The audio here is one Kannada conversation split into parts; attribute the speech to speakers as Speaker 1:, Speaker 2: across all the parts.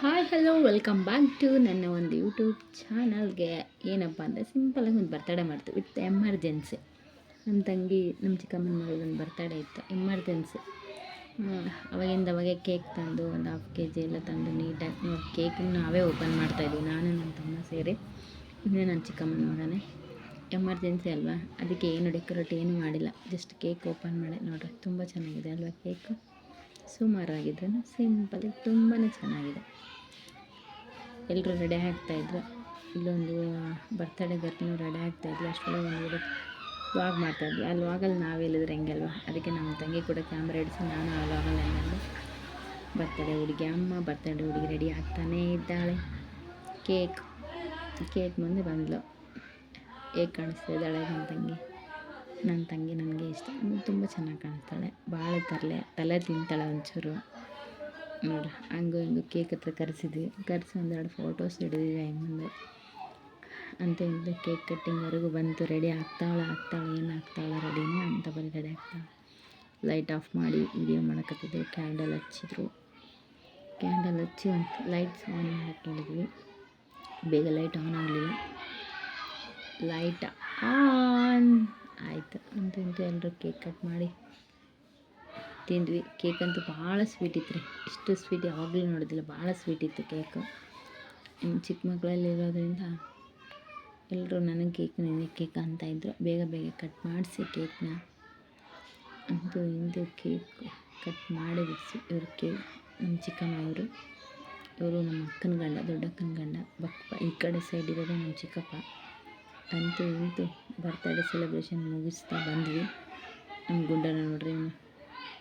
Speaker 1: Hi hello welcome back to ನನ್ನ ಒಂದು ಯೂಟ್ಯೂಬ್ ಚಾನಲ್ಗೆ. ಏನಪ್ಪ ಅಂದರೆ ಸಿಂಪಲಾಗಿ ಒಂದು ಬರ್ತಡೇ ಮಾಡ್ತೀವಿ ವಿತ್ ಎಮರ್ಜೆನ್ಸಿ. ನಮ್ಮ ತಂಗಿ ನಮ್ಮ ಚಿಕ್ಕಮ್ಮನ ಮಗಳೊಂದು ಬರ್ತಡೇ ಇತ್ತು, ಎಮರ್ಜೆನ್ಸಿ. ಅವಾಗೆ ಕೇಕ್ ತಂದು ಒಂದು 1/2 kg ಎಲ್ಲ ತಂದು ನೀಟಾಗಿ ನೋಡಿ ಕೇಕನ್ನು ನಾವೇ ಓಪನ್ ಮಾಡ್ತಾಯಿದ್ವಿ, ನಾನು ನನ್ನ ತಮ್ಮ ಸೇರಿ. ಇನ್ನೇ ನನ್ನ ಚಿಕ್ಕಮ್ಮನ ಮಗನೇ. ಎಮರ್ಜೆನ್ಸಿ ಅಲ್ವಾ, ಅದಕ್ಕೆ ಏನು ಡೆಕೋರೇಟ್ ಏನೂ ಮಾಡಿಲ್ಲ, ಜಸ್ಟ್ ಕೇಕ್ ಓಪನ್ ಮಾಡಿ. ನೋಡಿರಿ ತುಂಬ ಚೆನ್ನಾಗಿದೆ ಅಲ್ವಾ ಕೇಕು. ಸುಮಾರಾಗಿದ್ರೂ ಸಿಂಪಲಾಗಿ ತುಂಬಾ ಚೆನ್ನಾಗಿದೆ. ಎಲ್ಲರೂ ರೆಡಿ ಆಗ್ತಾಯಿದ್ರು. ಇಲ್ಲೊಂದು ಬರ್ತಡೇ ಗರ್ಲ್ನು ರೆಡಿ ಆಗ್ತಾಯಿದ್ವಿ. ಅಷ್ಟರೊಳಗೆ ಒಂದು ವ್ಲಾಗ್ ಮಾಡ್ತಾಯಿದ್ವಿ. ಆ ವ್ಲಾಗಲ್ಲಿ ನಾವೆಲ್ಲಿದ್ರೆ ಹೆಂಗಲ್ವ, ಅದಕ್ಕೆ ನಮ್ಮ ತಂಗಿ ಕೂಡ ಕ್ಯಾಮ್ರಾ ಹಿಡಿಸಿ ನಾನು ಆ ವ್ಲಾಗಲ್ಲಿ ಹೆಂಗಂದು ಬರ್ತಡೇ ಹುಡುಗಿ ಅಮ್ಮ ಬರ್ತಡೇ ಹುಡುಗಿ ರೆಡಿ ಆಗ್ತಾನೇ ಇದ್ದಾಳೆ. ಕೇಕ್ ಮುಂದೆ ಬಂದಳು. ಹೇಗೆ ಕಾಣಿಸ್ತಾ ಇದ್ದಾಳೆ ನನ್ನ ತಂಗಿ ನನಗೆ ಇಷ್ಟ, ತುಂಬ ಚೆನ್ನಾಗಿ ಕಾಣಿಸ್ತಾಳೆ. ಭಾಳ ತಲೆ ತಿಂತಾಳೆ ಒಂಚೂರು. ನೋಡ್ರಿ ಹಂಗೂ ಹಿಂಗೂ ಕೇಕ್ ಹತ್ರ ಕರೆಸಿ ಒಂದೆರಡು ಫೋಟೋಸ್ ಹಿಡಿದಿದೆ ಮುಂದೆ. ಇಂಥ ಕೇಕ್ ಕಟ್ಟಿಂಗ್ವರೆಗೂ ಬಂತು. ರೆಡಿ ಆಗ್ತಾಳೆ ಏನು ಆಗ್ತಾಳೆ ರೆಡಿನೇ ಅಂತ ಬರೀ ರೆಡಿ ಆಗ್ತಾಳೆ. ಲೈಟ್ ಆಫ್ ಮಾಡಿ ವಿಡಿಯೋ ಮಾಡೋಕತ್ತಿದ್ದೆ. ಕ್ಯಾಂಡಲ್ ಹಚ್ಚಿದ್ರು. ಕ್ಯಾಂಡಲ್ ಹಚ್ಚಿ ಒಂದು ಲೈಟ್ಸ್ ಆನ್ ಮಾಡೋಕ್ಕೆ ಹೇಳಿದ್ವಿ. ಬೇಗ ಲೈಟ್ ಆನ್ ಆಗಲಿಲ್ಲ. ಲೈಟ್ ಆನ್ ಆಯಿತು. ಇಂತೂ ಎಲ್ಲರೂ ಕೇಕ್ ಕಟ್ ಮಾಡಿ ತಿಂದ್ವಿ. ಕೇಕ್ ಅಂತೂ ಭಾಳ ಸ್ವೀಟ್ ಇತ್ತು ರೀ. ಇಷ್ಟು ಸ್ವೀಟ್ ಯಾವಾಗಲೂ ನೋಡೋದಿಲ್ಲ, ಭಾಳ ಸ್ವೀಟ್ ಇತ್ತು ಕೇಕು. ಚಿಕ್ಕ ಮಕ್ಕಳಲ್ಲಿ ಇರೋದ್ರಿಂದ ಎಲ್ಲರೂ ನನಗೆ ಕೇಕ್ ಅಂತಾಯಿದ್ರು. ಬೇಗ ಕಟ್ ಮಾಡಿಸಿ ಕೇಕ್ನ ಇಂದು ಕೇಕ್ ಕಟ್ ಮಾಡಿ ಬಿಡಿಸಿ. ಇವ್ರ ಕೇಕ್ ನಮ್ಮ ಚಿಕ್ಕಮ್ಮ ಇವರು ನಮ್ಮ ಅಕ್ಕನ ಗಂಡ, ದೊಡ್ಡಕ್ಕನ ಗಂಡ. ಈ ಕಡೆ ಸೈಡ್ ಇರೋದು ನಮ್ಮ ಚಿಕ್ಕಪ್ಪ. ಇಂತೂ ಬರ್ತಡೇ ಸೆಲೆಬ್ರೇಷನ್ ಮುಗಿಸ್ತಾ ಬಂದ್ವಿ. ನಮ್ಮ ಗುಂಡನ ನೋಡ್ರಿ,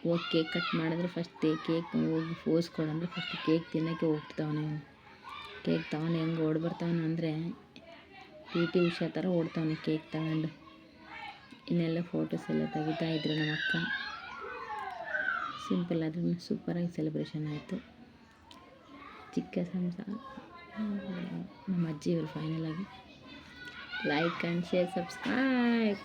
Speaker 1: ಹೋಗಿ ಕೇಕ್ ಕಟ್ ಮಾಡಿದ್ರೆ ಫಸ್ಟ್ ಕೇಕ್ ಹೋಗಿ ಫೋಸ್ ಕೊಡಂದ್ರೆ ಫಸ್ಟ್ ಕೇಕ್ ತಿನ್ನೋಕ್ಕೆ ಹೋಗ್ತಾವನೆ. ಕೇಕ್ ತಗೊಂಡು ಹೆಂಗೆ ಓಡಿ ಬರ್ತಾವನೆ ಅಂದರೆ PT ಉಷಾ ಥರ ಓಡ್ತಾವನೆ ಕೇಕ್ ತಗೊಂಡು. ಇನ್ನೆಲ್ಲ ಫೋಟೋಸ್ ಎಲ್ಲ ತೆಗಿತಾಯಿದ್ರು ನಮ್ಮ ಅಕ್ಕ. ಸಿಂಪಲ್ ಆದ್ರೂ ಸೂಪರಾಗಿ ಸೆಲೆಬ್ರೇಷನ್ ಆಯಿತು. ಚಿಕ್ಕ ಸಂಸಾರ. ನಮ್ಮ ಅಜ್ಜಿಯವರು ಫೈನಲಾಗಿ ಲೈಕ್ ಆ್ಯಂಡ್ ಶೇರ್ ಸಬ್ಸ್ಕ್ರೈಬ್.